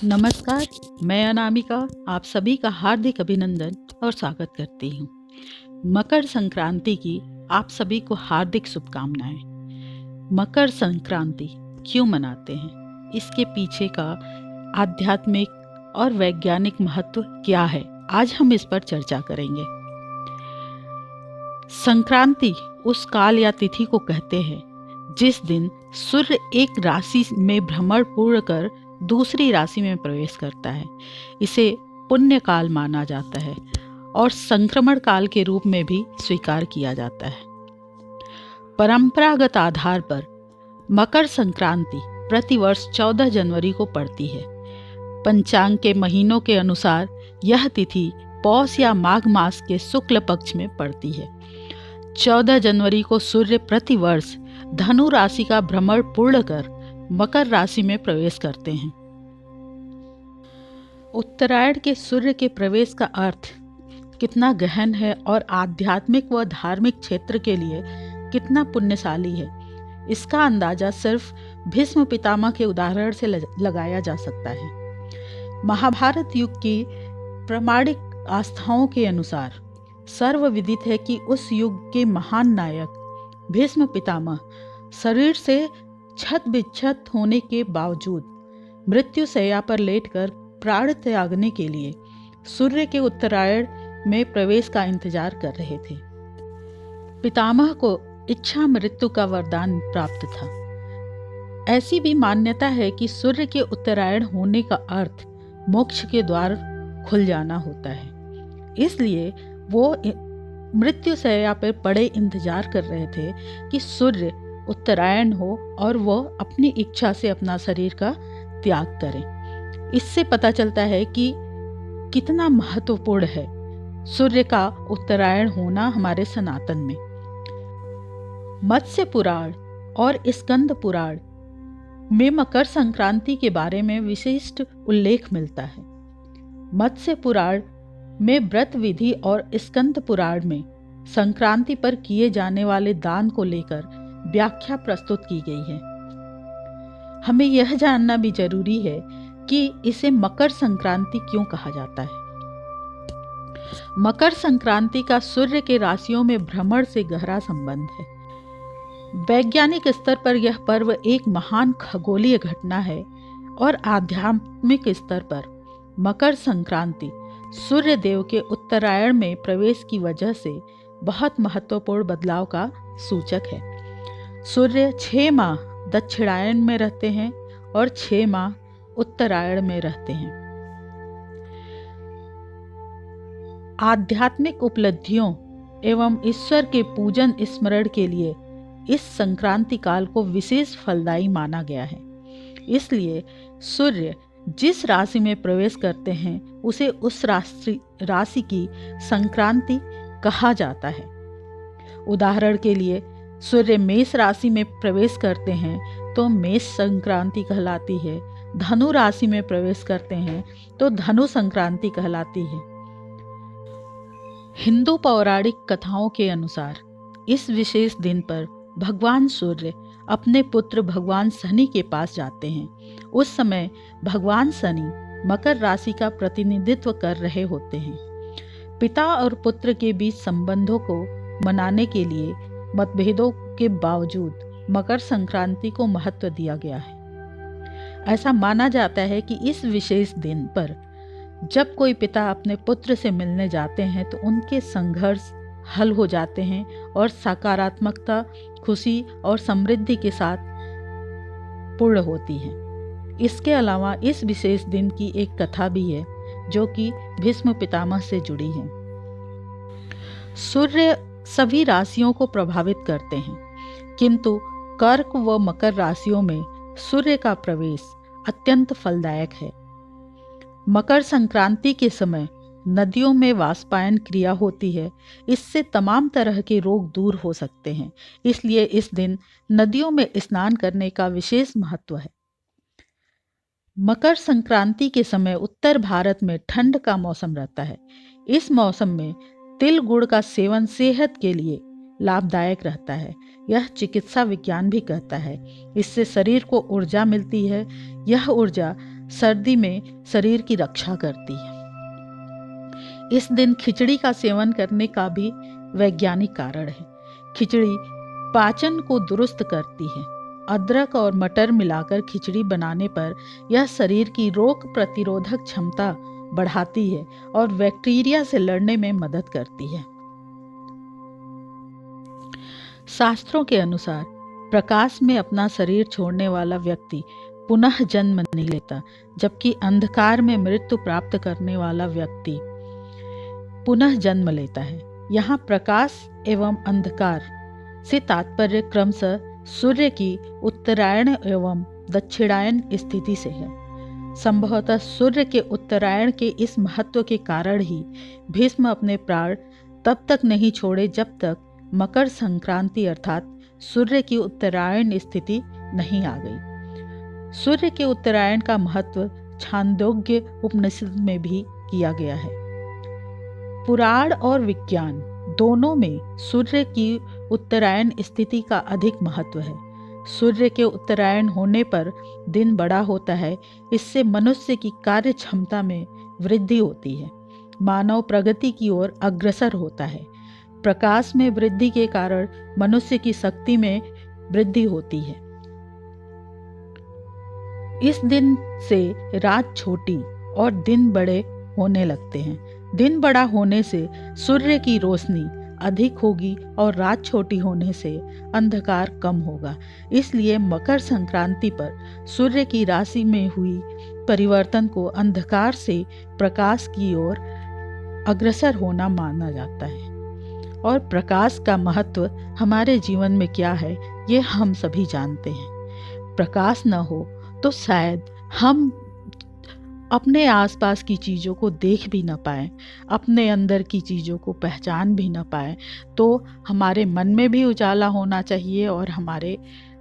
नमस्कार, मैं अनामिका आप सभी का हार्दिक अभिनंदन और स्वागत करती हूँ। मकर संक्रांति की आप सभी को हार्दिक शुभकामनाएं। मकर संक्रांति क्यों मनाते हैं? इसके पीछे का आध्यात्मिक और वैज्ञानिक महत्व क्या है? आज हम इस पर चर्चा करेंगे। संक्रांति उस काल या तिथि को कहते हैं जिस दिन सूर्य एक राशि में भ्रमण पूर्ण कर दूसरी राशि में प्रवेश करता है। इसे पुण्य काल माना जाता है और संक्रमण काल के रूप में भी स्वीकार किया जाता है। परंपरागत आधार पर मकर संक्रांति प्रतिवर्ष 14 जनवरी को पड़ती है। पंचांग के महीनों के अनुसार यह तिथि पौष या माघ मास के शुक्ल पक्ष में पड़ती है। 14 जनवरी को सूर्य प्रतिवर्ष धनु राशि का भ्रमण पूर्ण कर मकर राशि में प्रवेश करते हैं। उत्तरायण के सूर्य के प्रवेश का अर्थ कितना गहन है और आध्यात्मिक व धार्मिक क्षेत्र के लिए कितना पुण्यशाली है, इसका अंदाजा सिर्फ भीष्म पितामह के उदाहरण से लगाया जा सकता है। महाभारत युग की प्रामाणिक आस्थाओं के अनुसार सर्वविदित है कि उस युग के महान नायक भीष्म पितामह शरीर से छत विच्छत होने के बावजूद मृत्यु शैया पर लेटकर प्राण त्यागने के लिए सूर्य के उत्तरायण में प्रवेश का इंतजार कर रहे थे। पितामह को इच्छा मृत्यु का वरदान प्राप्त था। ऐसी भी मान्यता है कि सूर्य के उत्तरायण होने का अर्थ मोक्ष के द्वार खुल जाना होता है। इसलिए वो मृत्यु शैया पर पड़े इंतजार कर रहे थे कि सूर्य उत्तरायण हो और वह अपनी इच्छा से अपना शरीर का त्याग करें। इससे पता चलता है कि कितना महत्वपूर्ण है सूर्य का उत्तरायण होना हमारे सनातन में। मत्स्य पुराण और स्कंद पुराण में मकर संक्रांति के बारे में विशिष्ट उल्लेख मिलता है। मत्स्य पुराण में व्रत विधि और स्कंद पुराण में संक्रांति पर किए जाने वाले दान को लेकर व्याख्या प्रस्तुत की गई है। हमें यह जानना भी जरूरी है कि इसे मकर संक्रांति क्यों कहा जाता है। मकर संक्रांति का सूर्य के राशियों में भ्रमण से गहरा संबंध है। वैज्ञानिक स्तर पर यह पर्व एक महान खगोलीय घटना है और आध्यात्मिक स्तर पर मकर संक्रांति सूर्य देव के उत्तरायण में प्रवेश की वजह से बहुत महत्वपूर्ण बदलाव का सूचक है। सूर्य 6 माह दक्षिणायन में रहते हैं और 6 माह उत्तरायण में रहते हैं। आध्यात्मिक उपलब्धियों एवं ईश्वर के पूजन स्मरण के लिए इस संक्रांति काल को विशेष फलदायी माना गया है। इसलिए सूर्य जिस राशि में प्रवेश करते हैं उसे उस राशि की संक्रांति कहा जाता है। उदाहरण के लिए सूर्य मेष राशि में प्रवेश करते हैं तो मेष संक्रांति कहलाती है। धनु राशि में प्रवेश करते हैं तो धनु संक्रांति कहलाती है। हिंदू पौराणिक कथाओं के अनुसार इस विशेष दिन पर भगवान सूर्य अपने पुत्र भगवान शनि के पास जाते हैं। उस समय भगवान शनि मकर राशि का प्रतिनिधित्व कर रहे होते हैं। पिता और पुत्र के बीच संबंधों को मनाने के लिए मतभेदों के बावजूद मकर संक्रांति को महत्व दिया गया है। ऐसा माना जाता है कि इस विशेष दिन पर जब कोई पिता अपने पुत्र से मिलने जाते हैं तो उनके संघर्ष हल हो जाते हैं और सकारात्मकता, खुशी और समृद्धि के साथ पूर्ण होती है। इसके अलावा इस विशेष दिन की एक कथा भी है जो कि भीष्म पितामह से जुड़ी है। सूर्य सभी राशियों को प्रभावित करते हैं, किंतु कर्क व मकर राशियों में सूर्य का प्रवेश अत्यंत फलदायक है। मकर संक्रांति के समय नदियों में वाष्पायन क्रिया होती है। इससे तमाम तरह के रोग दूर हो सकते हैं। इसलिए इस दिन नदियों में स्नान करने का विशेष महत्व है। मकर संक्रांति के समय उत्तर भारत में ठंड का मौसम रहता है। इस मौसम में तिल गुड़ का सेवन सेहत के लिए लाभदायक रहता है। यह चिकित्सा विज्ञान भी कहता है। इससे शरीर को ऊर्जा मिलती है। यह ऊर्जा सर्दी में शरीर की रक्षा करती है। इस दिन खिचड़ी का सेवन करने का भी वैज्ञानिक कारण है। खिचड़ी पाचन को दुरुस्त करती है। अदरक और मटर मिलाकर खिचड़ी बनाने पर यह शरीर की रोग प्रतिरोधक क्षमता बढ़ाती है और बैक्टीरिया से लड़ने में मदद करती है। शास्त्रों के अनुसार प्रकाश में अपना शरीर छोड़ने वाला व्यक्ति पुनः जन्म नहीं लेता, जबकि अंधकार में मृत्यु प्राप्त करने वाला व्यक्ति पुनः जन्म लेता है। यहाँ प्रकाश एवं अंधकार से तात्पर्य क्रमशः सूर्य की उत्तरायण एवं दक्षिणायन स्थिति से है। संभवतः सूर्य के उत्तरायण के इस महत्व के कारण ही भीष्म अपने प्राण तब तक नहीं छोड़े जब तक मकर संक्रांति अर्थात सूर्य की उत्तरायण स्थिति नहीं आ गई। सूर्य के उत्तरायण का महत्व छांदोग्य उपनिषद में भी किया गया है। पुराण और विज्ञान दोनों में सूर्य की उत्तरायण स्थिति का अधिक महत्व है। सूर्य के उत्तरायण होने पर दिन बड़ा होता है। इससे मनुष्य की कार्य क्षमता में वृद्धि होती है। मानव प्रगति की ओर अग्रसर होता है। प्रकाश में वृद्धि के कारण मनुष्य की शक्ति में वृद्धि होती है। इस दिन से रात छोटी और दिन बड़े होने लगते हैं। दिन बड़ा होने से सूर्य की रोशनी अधिक होगी और रात छोटी होने से अंधकार कम होगा। इसलिए मकर संक्रांति पर सूर्य की राशि में हुई परिवर्तन को अंधकार से प्रकाश की ओर अग्रसर होना माना जाता है। और प्रकाश का महत्व हमारे जीवन में क्या है, ये हम सभी जानते हैं। प्रकाश न हो तो शायद हम अपने आसपास की चीज़ों को देख भी न पाएं, अपने अंदर की चीज़ों को पहचान भी न पाएं। तो हमारे मन में भी उजाला होना चाहिए और हमारे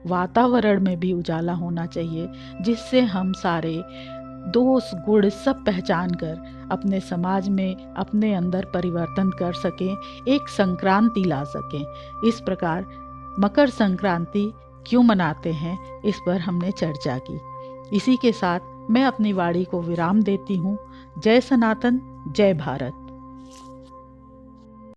वातावरण में भी उजाला होना चाहिए, जिससे हम सारे दोष गुण सब पहचान कर अपने समाज में अपने अंदर परिवर्तन कर सकें, एक संक्रांति ला सकें। इस प्रकार मकर संक्रांति क्यों मनाते हैं, इस पर हमने चर्चा की। इसी के साथ मैं अपनी वाणी को विराम देती हूँ। जय सनातन, जय भारत।